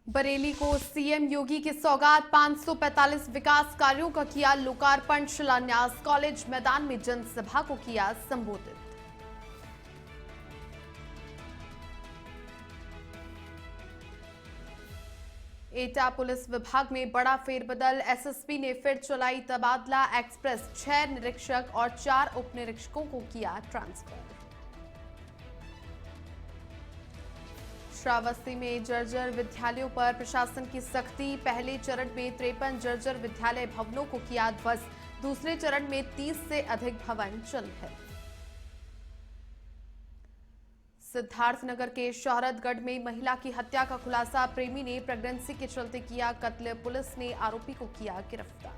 बरेली को सीएम योगी की सौगात, 545 विकास कार्यों का किया लोकार्पण शिलान्यास। कॉलेज मैदान में जनसभा को किया संबोधित। एटा पुलिस विभाग में बड़ा फेरबदल, एसएसपी ने फिर चलाई तबादला एक्सप्रेस। 6 निरीक्षक और 4 उप निरीक्षकों को किया ट्रांसफर। श्रावस्ती में जर्जर विद्यालयों पर प्रशासन की सख्ती। पहले चरण में 53 जर्जर विद्यालय भवनों को किया ध्वस्त। दूसरे चरण में 30 से अधिक भवन चिन्हित। सिद्धार्थनगर के शोहरतगढ़ में महिला की हत्या का खुलासा, प्रेमी ने प्रेगनेंसी के चलते किया कत्ल। पुलिस ने आरोपी को किया गिरफ्तार।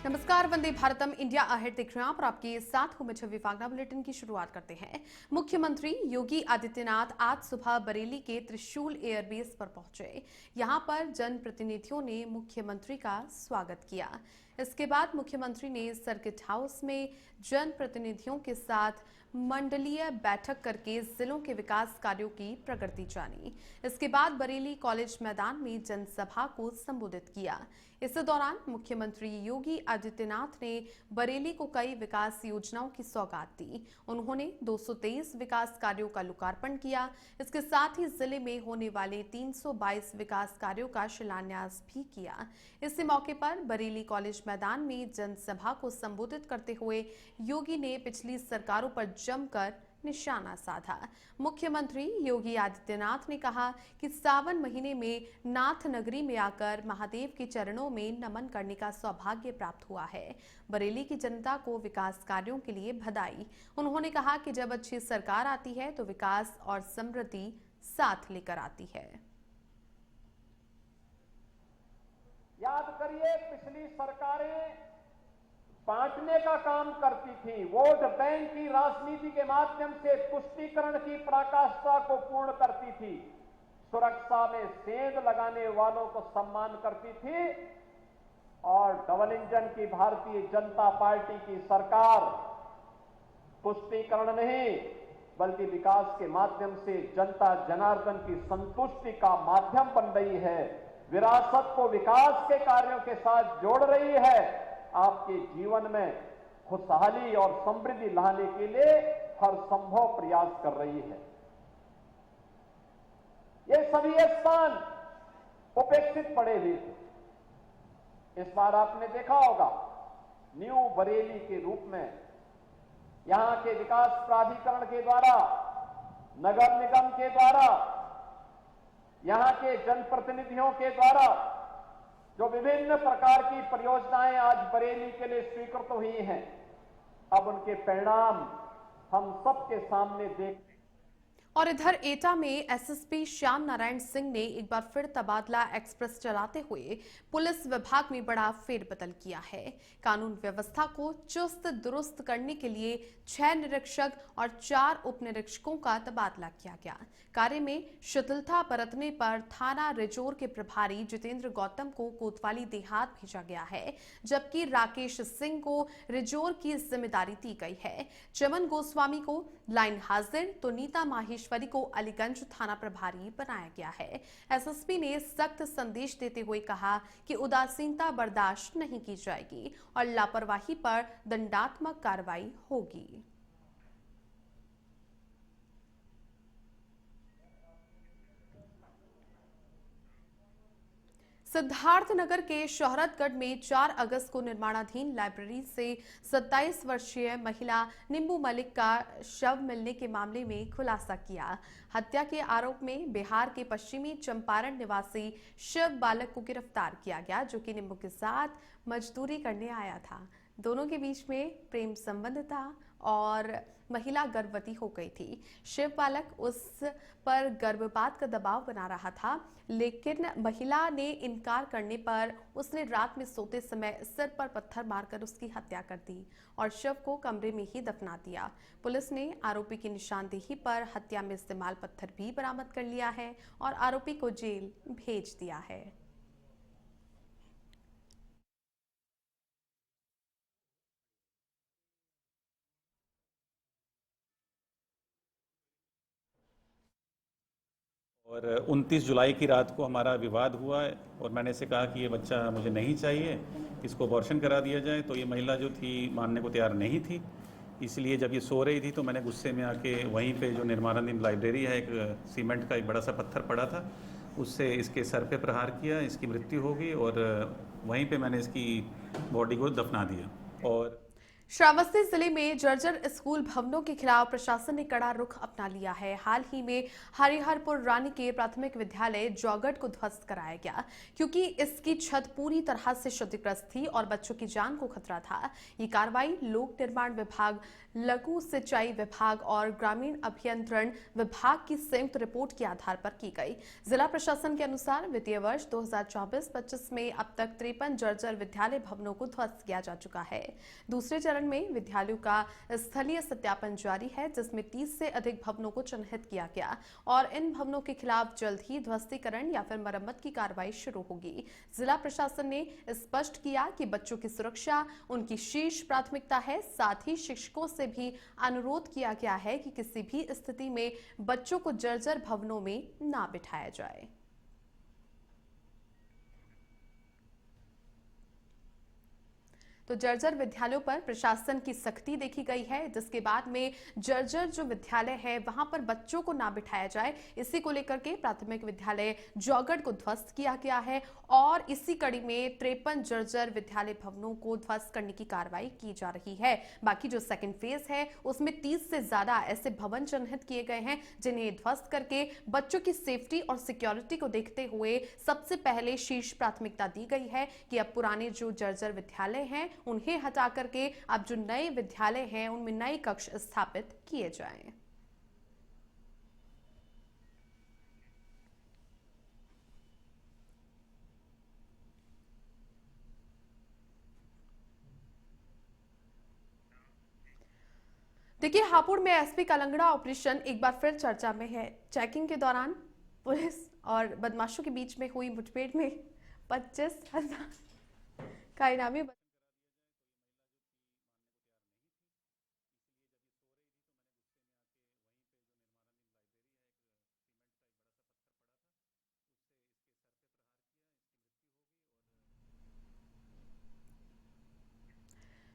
नमस्कार, वंदे भारतम इंडिया अहेड देख रहे हैं आप और आपके साथ हूं मैं छवि फागना। बुलेटिन की शुरुआत करते हैं। मुख्यमंत्री योगी आदित्यनाथ आज सुबह बरेली के त्रिशूल एयरबेस पर पहुंचे। यहां पर जनप्रतिनिधियों ने मुख्यमंत्री का स्वागत किया। इसके बाद मुख्यमंत्री ने सर्किट हाउस में जनप्रतिनिधियों के साथ मंडलीय बैठक करके जिलों के विकास कार्यों की प्रगति जानी। इसके बाद बरेली कॉलेज मैदान में जनसभा को संबोधित किया। इस दौरान मुख्यमंत्री योगी आदित्यनाथ ने बरेली को कई विकास योजनाओं की सौगात दी। उन्होंने 223 विकास कार्यों का लोकार्पण किया। इसके साथ ही जिले में होने वाले 322 विकास कार्यों का शिलान्यास भी किया। इसी मौके पर बरेली कॉलेज मैदान में जनसभा को संबोधित करते हुए योगी ने पिछली सरकारों पर जमकर निशाना साधा। मुख्यमंत्री योगी आदित्यनाथ ने कहा कि सावन महीने में नाथ नगरी में आकर महादेव के चरणों में नमन करने का सौभाग्य प्राप्त हुआ है। बरेली की जनता को विकास कार्यों के लिए बधाई। उन्होंने कहा कि जब अच्छी सरकार आती है तो विकास और समृद्धि साथ लेकर आती है। याद करिए, पिछली सरकारें बांटने का काम करती थी। वोट बैंक की राजनीति के माध्यम से तुष्टीकरण की पराकाष्ठा को पूर्ण करती थी। सुरक्षा में सेंध लगाने वालों को सम्मान करती थी। और डबल इंजन की भारतीय जनता पार्टी की सरकार तुष्टीकरण नहीं बल्कि विकास के माध्यम से जनता जनार्दन की संतुष्टि का माध्यम बन रही है। विरासत को विकास के कार्यों के साथ जोड़ रही है। आपके जीवन में खुशहाली और समृद्धि लाने के लिए हर संभव प्रयास कर रही है। ये सभी स्थान उपेक्षित पड़े हुए थे। इस बार आपने देखा होगा, न्यू बरेली के रूप में यहां के विकास प्राधिकरण के द्वारा, नगर निगम के द्वारा, यहां के जनप्रतिनिधियों के द्वारा जो विभिन्न प्रकार की परियोजनाएं आज बरेली के लिए स्वीकृत हुई हैं, अब उनके परिणाम हम सबके सामने देख। और इधर एटा में एसएसपी श्याम नारायण सिंह ने एक बार फिर तबादला एक्सप्रेस चलाते हुए पुलिस विभाग में बड़ा फेरबदल किया है। कानून व्यवस्था को चुस्त दुरुस्त करने के लिए 6 निरीक्षक और 4 उप निरीक्षकों का तबादला किया गया। कार्य में शिथिलता बरतने पर थाना रिजोर के प्रभारी जितेंद्र गौतम को कोतवाली देहात भेजा गया है, जबकि राकेश सिंह को रिजोर की जिम्मेदारी दी गई है। चमन गोस्वामी को लाइन हाजिर तो नीता माहेश्वरी को अलीगंज थाना प्रभारी बनाया गया है। एसएसपी ने सख्त संदेश देते हुए कहा कि उदासीनता बर्दाश्त नहीं की जाएगी और लापरवाही पर दंडात्मक कार्रवाई होगी। सिद्धार्थनगर के शोहरतगढ़ में 4 अगस्त को निर्माणाधीन लाइब्रेरी से 27 वर्षीय महिला निम्बू मलिक का शव मिलने के मामले में खुलासा किया। हत्या के आरोप में बिहार के पश्चिमी चंपारण निवासी शिव बालक को गिरफ्तार किया गया, जो कि निम्बू के साथ मजदूरी करने आया था। दोनों के बीच में प्रेम संबंध था और महिला गर्भवती हो गई थी। शिव बालक उस पर गर्भपात का दबाव बना रहा था, लेकिन महिला ने इनकार करने पर उसने रात में सोते समय सिर पर पत्थर मारकर उसकी हत्या कर दी और शव को कमरे में ही दफना दिया। पुलिस ने आरोपी की निशानदेही पर हत्या में इस्तेमाल पत्थर भी बरामद कर लिया है और आरोपी को जेल भेज दिया है। और 29 जुलाई की रात को हमारा विवाद हुआ है और मैंने इसे कहा कि ये बच्चा मुझे नहीं चाहिए, इसको अबॉर्शन करा दिया जाए। तो ये महिला जो थी मानने को तैयार नहीं थी, इसलिए जब ये सो रही थी तो मैंने गुस्से में आके वहीं पे जो निर्माणाधीन लाइब्रेरी है, एक सीमेंट का एक बड़ा सा पत्थर पड़ा था, उससे इसके सर पे प्रहार किया, इसकी मृत्यु हो गई और वहीं पे मैंने इसकी बॉडी को दफना दिया। और श्रावस्ती जिले में जर्जर स्कूल भवनों के खिलाफ प्रशासन ने कड़ा रुख अपना लिया है। हाल ही में हरिहरपुर रानी के प्राथमिक विद्यालय जौगढ़ को ध्वस्त कराया गया क्योंकि इसकी छत पूरी तरह से क्षतिग्रस्त थी और बच्चों की जान को खतरा था। ये कार्रवाई लोक निर्माण विभाग, लघु सिंचाई विभाग और ग्रामीण अभियंत्रण विभाग की संयुक्त रिपोर्ट के आधार पर की गई। जिला प्रशासन के अनुसार वित्तीय वर्ष 2024-25 में अब तक 53 जर्जर विद्यालय भवनों को ध्वस्त किया जा चुका है। दूसरे चरण में विद्यालयों का स्थलीय सत्यापन जारी है, जिसमें 30 से अधिक भवनों को चिन्हित किया गया और इन भवनों के खिलाफ जल्द ही ध्वस्तीकरण या फिर मरम्मत की कार्रवाई शुरू होगी। जिला प्रशासन ने स्पष्ट किया कि बच्चों की सुरक्षा उनकी शीर्ष प्राथमिकता है। साथ ही शिक्षकों से भी अनुरोध किया गया है कि किसी भी स्थिति में बच्चों को जर्जर भवनों में ना बिठाया जाए। तो जर्जर विद्यालयों पर प्रशासन की सख्ती देखी गई है, जिसके बाद में जर्जर जो विद्यालय है वहां पर बच्चों को ना बिठाया जाए, इसी को लेकर के प्राथमिक विद्यालय जौगढ़ को ध्वस्त किया गया है और इसी कड़ी में 53 जर्जर विद्यालय भवनों को ध्वस्त करने की कार्रवाई की जा रही है। बाकी जो सेकंड फेज है उसमें 30 से ज्यादा ऐसे भवन चिन्हित किए गए हैं जिन्हें ध्वस्त करके बच्चों की सेफ्टी और सिक्योरिटी को देखते हुए सबसे पहले शीर्ष प्राथमिकता दी गई है कि अब पुराने जो जर्जर विद्यालय हैं उन्हें हटा करके अब जो नए विद्यालय हैं उनमें नए कक्ष स्थापित किए जाएं। देखिए, हापुड़ में एसपी का लंगड़ा ऑपरेशन एक बार फिर चर्चा में है। चेकिंग के दौरान पुलिस और बदमाशों के बीच में हुई मुठभेड़ में 25,000 का इनामी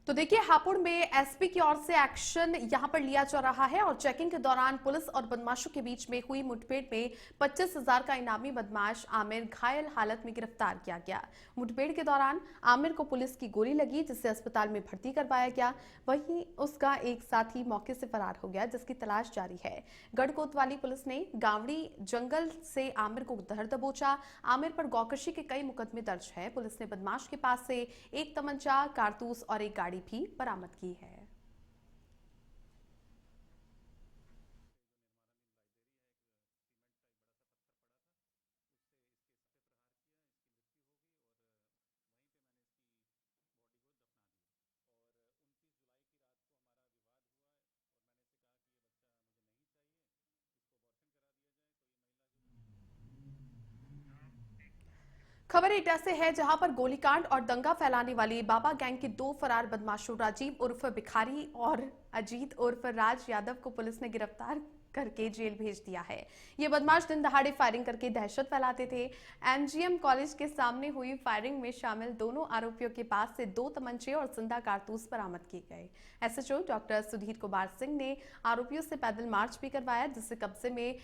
तो देखिए, हापुड़ में एसपी की ओर से एक्शन यहां पर लिया जा रहा है और चेकिंग के दौरान पुलिस और बदमाशों के बीच में हुई मुठभेड़ में 25,000 का इनामी बदमाश आमिर घायल हालत में गिरफ्तार किया गया। मुठभेड़ के दौरान आमिर को पुलिस की गोली लगी, जिसे अस्पताल में भर्ती करवाया गया। वहीं उसका एक साथी मौके से फरार हो गया, जिसकी तलाश जारी है। गढ़कोतवाली पुलिस ने गावड़ी जंगल से आमिर को धर दबोचा। आमिर पर गौकशी के कई मुकदमे दर्ज है। पुलिस ने बदमाश के पास से एक तमंचा, कारतूस और एक गाड़ी भी बरामद की है। खबर एटा से है, जहां पर गोलीकांड और दंगा फैलाने वाली बाबा गैंग के 2 फरार बदमाशों राजीव उर्फ भिखारी और अजीत उर्फ राज यादव को पुलिस ने गिरफ्तार करके जेल भेज दिया है। ये बदमाश दिन दहाड़े फायरिंग करके दहशत फैलाते थे। एमजीएम कॉलेज के सामने हुई फायरिंग में शामिल दोनों आरोपियों के पास से 2 तमंचे और जिंदा कारतूस बरामद किए गए। एसएचओ डॉक्टर सुधीर कुमार सिंह ने आरोपियों से पैदल मार्च भी करवाया, जिससे कब्जे में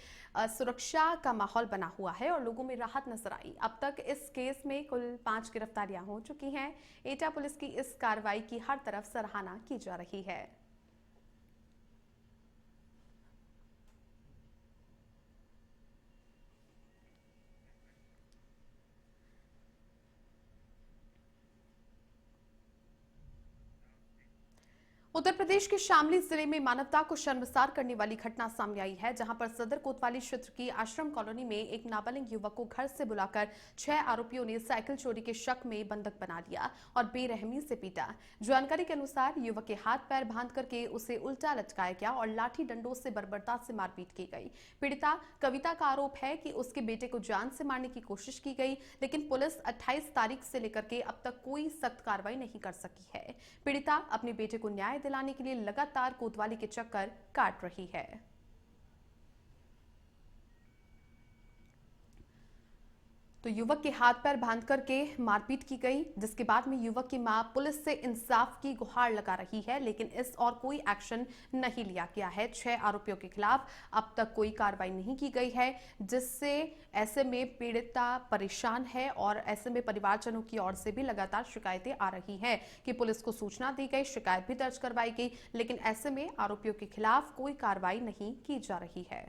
सुरक्षा का माहौल बना हुआ है और लोगों में राहत नजर आई। अब तक इस केस में कुल 5 गिरफ्तारियां हो चुकी हैं। एटा पुलिस की इस कार्रवाई की हर तरफ सराहना की जा रही है। उत्तर प्रदेश के शामली जिले में मानवता को शर्मसार करने वाली घटना सामने आई है, जहां पर सदर कोतवाली क्षेत्र की आश्रम कॉलोनी में एक नाबालिग युवक को घर से बुलाकर 6 आरोपियों ने साइकिल चोरी के शक में बंधक बना लिया और बेरहमी से पीटा। जानकारी के अनुसार युवक के हाथ पैर बांध करके उसे उल्टा लटकाया गया और लाठी डंडों से बर्बरता से मारपीट की गई। पीड़िता कविता का आरोप है कि उसके बेटे को जान से मारने की कोशिश की गई, लेकिन पुलिस 28 तारीख से लेकर के अब तक कोई सख्त कार्रवाई नहीं कर सकी है। पीड़िता अपने बेटे को न्याय दिलाने के लिए लगातार कोतवाली के चक्कर काट रही है। तो युवक के हाथ पैर बांध करके मारपीट की गई, जिसके बाद में युवक की मां पुलिस से इंसाफ की गुहार लगा रही है, लेकिन इस और कोई एक्शन नहीं लिया गया है। 6 आरोपियों के खिलाफ अब तक कोई कार्रवाई नहीं की गई है, जिससे ऐसे में पीड़िता परेशान है और ऐसे में परिवारजनों की ओर से भी लगातार शिकायतें आ रही हैं कि पुलिस को सूचना दी गई, शिकायत भी दर्ज करवाई गई, लेकिन ऐसे में आरोपियों के खिलाफ कोई कार्रवाई नहीं की जा रही है।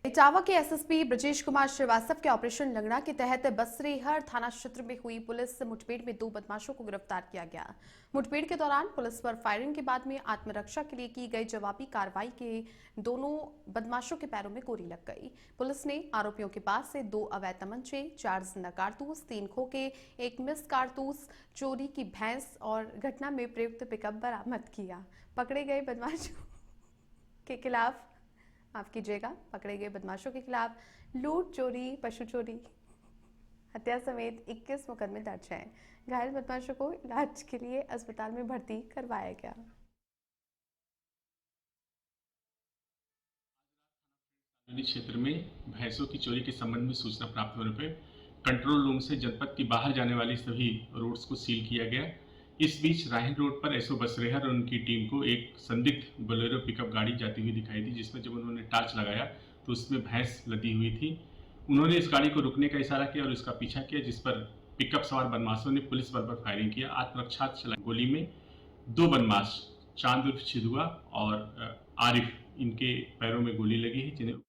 इटावा के एसएसपी ब्रजेश कुमार श्रीवास्तव के ऑपरेशन लंगड़ा के तहत बसरेहर थाना क्षेत्र में हुई पुलिस मुठभेड़ में 2 बदमाशों को गिरफ्तार किया गया। मुठभेड़ के दौरान पुलिस पर फायरिंग के बाद में आत्मरक्षा के लिए की गई जवाबी कार्रवाई के दोनों बदमाशों के पैरों में गोली लग गई। पुलिस ने आरोपियों के पास से 2 अवैध तमंचे, 4 जिंदा कारतूस, 3 खोखे, 1 मिस कारतूस, चोरी की भैंस और घटना में प्रयुक्त पिकअप बरामद किया। पकड़े गए बदमाशों के खिलाफ पकड़े गए बदमाशों के खिलाफ लूट, चोरी, पशु चोरी, हत्या समेत 21 मुकदमे दर्ज हैं। घायल बदमाशों को इलाज के लिए अस्पताल में भर्ती करवाया गया। क्षेत्र में भैंसों की चोरी के संबंध में सूचना प्राप्त होने पर कंट्रोल रूम से जनपद की बाहर जाने वाली सभी रोड्स को सील किया गया। इस बीच राहिन रोड पर एसओ बसरेहर और उनकी टीम को एक संदिग्ध बोलेरो पिकअप गाड़ी जाती हुई दिखाई दी, जिसमें जब उन्होंने टार्च लगाया तो उसमें भैंस लदी हुई थी। उन्होंने इस गाड़ी को रुकने का इशारा किया और इसका पीछा किया, जिस पर पिकअप सवार बदमाशों ने पुलिस बल पर फायरिंग किया। आत्मरक्षा चलाई गोली में 2 बदमाश चांद उर्फ छिदुआ और आरिफ, इनके पैरों में गोली लगी है, जिन्हें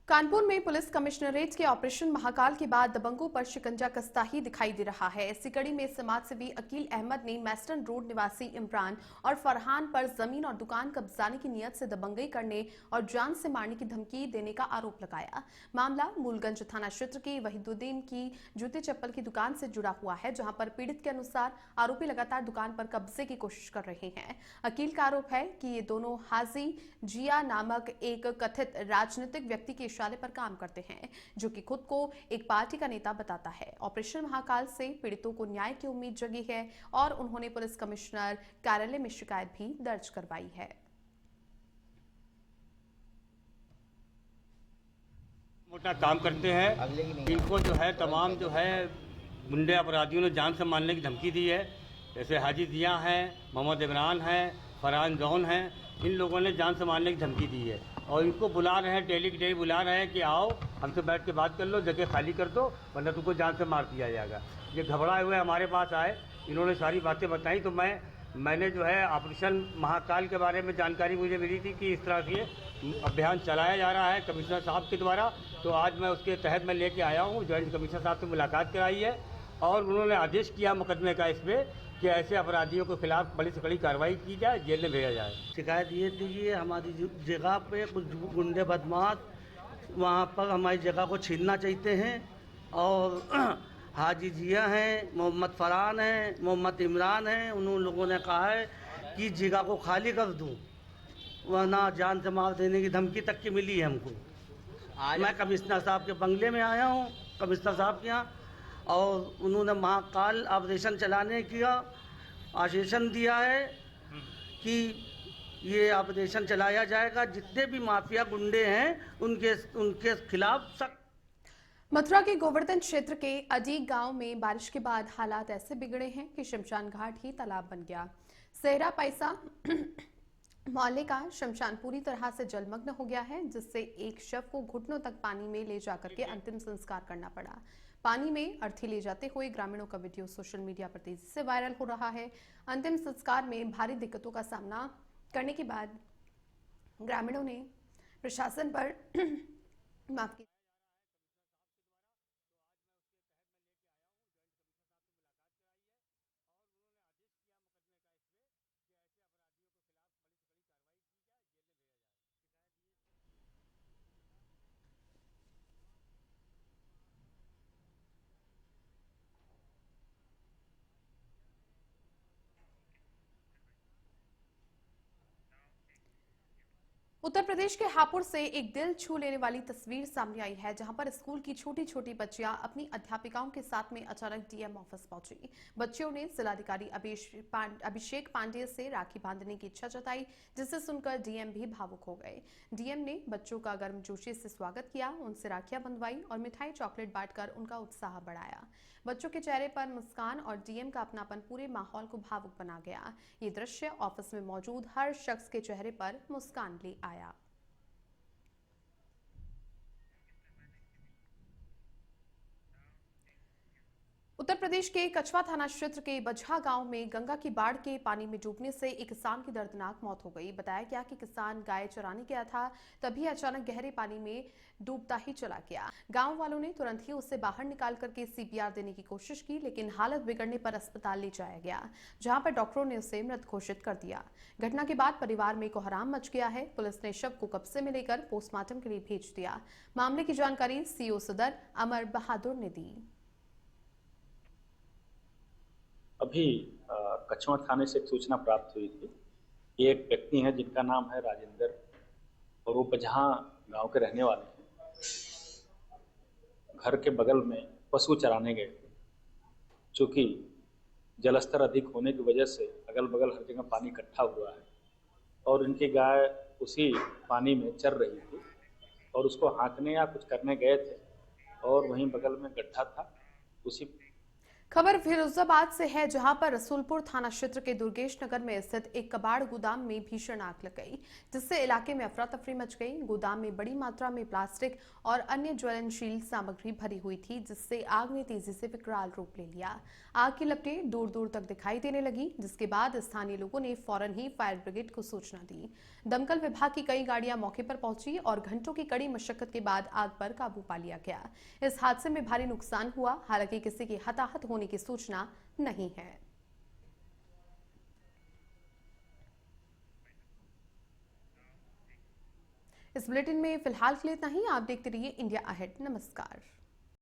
कानपुर में पुलिस कमिश्नरेट के ऑपरेशन महाकाल के बाद दबंगों पर शिकंजा कसता ही दिखाई दे रहा है। इसी कड़ी में समाजसेवी अकील अहमद ने मैस्टन रोड निवासी इमरान और फरहान पर जमीन और दुकान कब्जाने की नियत से दबंगई करने और जान से मारने की धमकी देने का आरोप लगाया। मामला मूलगंज थाना क्षेत्र की वहीदुद्दीन की जूते चप्पल की दुकान से जुड़ा हुआ है, जहां पर पीड़ित के अनुसार आरोपी लगातार दुकान पर कब्जे की कोशिश कर रहे हैं। अकील का आरोप है कि ये दोनों हाजी जिया नामक एक कथित राजनीतिक व्यक्ति के इशारे पर काम करते हैं, जो कि खुद को एक पार्टी का नेता बताता है। ऑपरेशन महाकाल से पीड़ितों को न्याय की उम्मीद जगी है और उन्होंने पुलिस कमिश्नर कार्यालय में शिकायत भी दर्ज करवाई है। मोटा काम करते हैं, इनको जो है तमाम जो है गुंडे अपराधियों ने जान से मारने की धमकी दी है। जैसे हाजी दिया है, मोहम्मद इमरान है, फरहान जौन है, इन लोगों ने जान से मारने की धमकी दी है और इनको बुला रहे हैं, डेली की डेली बुला रहे हैं कि आओ हमसे बैठ के बात कर लो, जगह खाली कर दो वरना तुमको जान से मार दिया जाएगा। ये घबराए हुए हमारे पास आए, इन्होंने सारी बातें बताई तो मैंने जो है ऑपरेशन महाकाल के बारे में जानकारी मुझे मिली थी कि इस तरह से अभियान चलाया जा रहा है कमिश्नर साहब के द्वारा, तो आज मैं उसके तहत मैं लेके आया हूँ। ज्वाइंट कमिश्नर साहब से मुलाकात कराई है और उन्होंने आदेश किया मुकदमे का इस पर कि ऐसे अपराधियों के खिलाफ बड़ी से बड़ी कार्रवाई की जाए, जेल में भेजा जाए। शिकायत ये थी कि हमारी जगह पे कुछ गुंडे बदमाश वहाँ पर हमारी जगह को छीनना चाहते हैं और हाजी जिया हैं, मोहम्मद फरहान हैं, मोहम्मद इमरान हैं, उन लोगों ने कहा है कि जगह को खाली कर दूँ वरना जान से मार देने की धमकी तक की मिली है हमको। मैं कमिश्नर साहब के बंगले में आया हूँ, कमिश्नर साहब के यहाँ, और उन्होंने महाकाल ऑपरेशन चलाने का आश्वासन दिया है कि ये ऑपरेशन चलाया जाएगा, जितने भी माफिया गुंडे हैं उनके खिलाफ सख्त। मथुरा के गोवर्धन क्षेत्र के अडीग गांव में बारिश के बाद हालात ऐसे बिगड़े हैं कि शमशान घाट ही तालाब बन गया। सेहरा पैसा मोहल्ले का शमशान पूरी तरह से जलमग्न हो गया है, जिससे एक शव को घुटनों तक पानी में ले जाकर के अंतिम संस्कार करना पड़ा। पानी में अर्थी ले जाते हुए ग्रामीणों का वीडियो सोशल मीडिया पर तेजी से वायरल हो रहा है। अंतिम संस्कार में भारी दिक्कतों का सामना करने के बाद ग्रामीणों ने प्रशासन पर माफ की उत्तर प्रदेश के हापुड़ से एक दिल छू लेने वाली तस्वीर सामने आई है, जहां पर स्कूल की छोटी छोटी बच्चियां अपनी अध्यापिकाओं के साथ में अचानक डीएम ऑफिस पहुंची। बच्चियों ने जिलाधिकारी अभिषेक पांडेय से राखी बांधने की इच्छा जताई, जिसे सुनकर डीएम भी भावुक हो गए। डीएम ने बच्चों का गर्मजोशी से स्वागत किया, उनसे राखियां बंधवाई और मिठाई चॉकलेट बांटकर उनका उत्साह बढ़ाया। बच्चों के चेहरे पर मुस्कान और डीएम का अपनापन पूरे माहौल को भावुक बना गया। ये दृश्य ऑफिस में मौजूद हर शख्स के चेहरे पर मुस्कान ले आया। उत्तर प्रदेश के कछवा थाना क्षेत्र के बजहा गांव में गंगा की बाढ़ के पानी में डूबने से एक किसान की दर्दनाक मौत हो गई। बताया गया कि किसान गाय चराने गया था, तभी अचानक गहरे पानी में डूबता ही चला गया। गांव वालों ने तुरंत ही उसे बाहर निकाल करके सीपीआर देने की कोशिश की, लेकिन हालत बिगड़ने पर अस्पताल ले जाया गया, जहां पर डॉक्टरों ने उसे मृत घोषित कर दिया। घटना के बाद परिवार में कोहराम मच गया है। पुलिस ने शव को कब्जे में लेकर पोस्टमार्टम के लिए भेज दिया। मामले की जानकारी सीओ सदर अमर बहादुर ने दी। अभी कछवा थाने से एक सूचना प्राप्त हुई थी कि एक व्यक्ति है जिनका नाम है राजेंद्र और वो बजहा गांव के रहने वाले हैं। घर के बगल में पशु चराने गए थे। चूँकि जलस्तर अधिक होने की वजह से अगल बगल हर जगह पानी इकट्ठा हुआ है और इनकी गाय उसी पानी में चर रही थी और उसको हाँकने या कुछ करने गए थे और वहीं बगल में गड्ढा था। उसी खबर फिरोजाबाद से है, जहां पर रसूलपुर थाना क्षेत्र के दुर्गेश नगर में स्थित एक कबाड़ गोदाम में भीषण आग लग गई, जिससे इलाके में अफरा तफरी मच गई। गोदाम में बड़ी मात्रा में प्लास्टिक और अन्य ज्वलनशील सामग्री भरी हुई थी, जिससे आग ने तेजी से विकराल रूप ले लिया। आग की लपटें दूर दूर तक दिखाई देने लगी, जिसके बाद स्थानीय लोगों ने फौरन ही फायर ब्रिगेड को सूचना दी। दमकल विभाग की कई गाड़ियां मौके पर पहुंची और घंटों की कड़ी मशक्कत के बाद आग पर काबू पा लिया गया। इस हादसे में भारी नुकसान हुआ, हालांकि किसी की हताहत होने की सूचना नहीं है। इस बुलेटिन में फिलहाल के लिए इतना ही। आप देखते रहिए इंडिया अहेड। नमस्कार।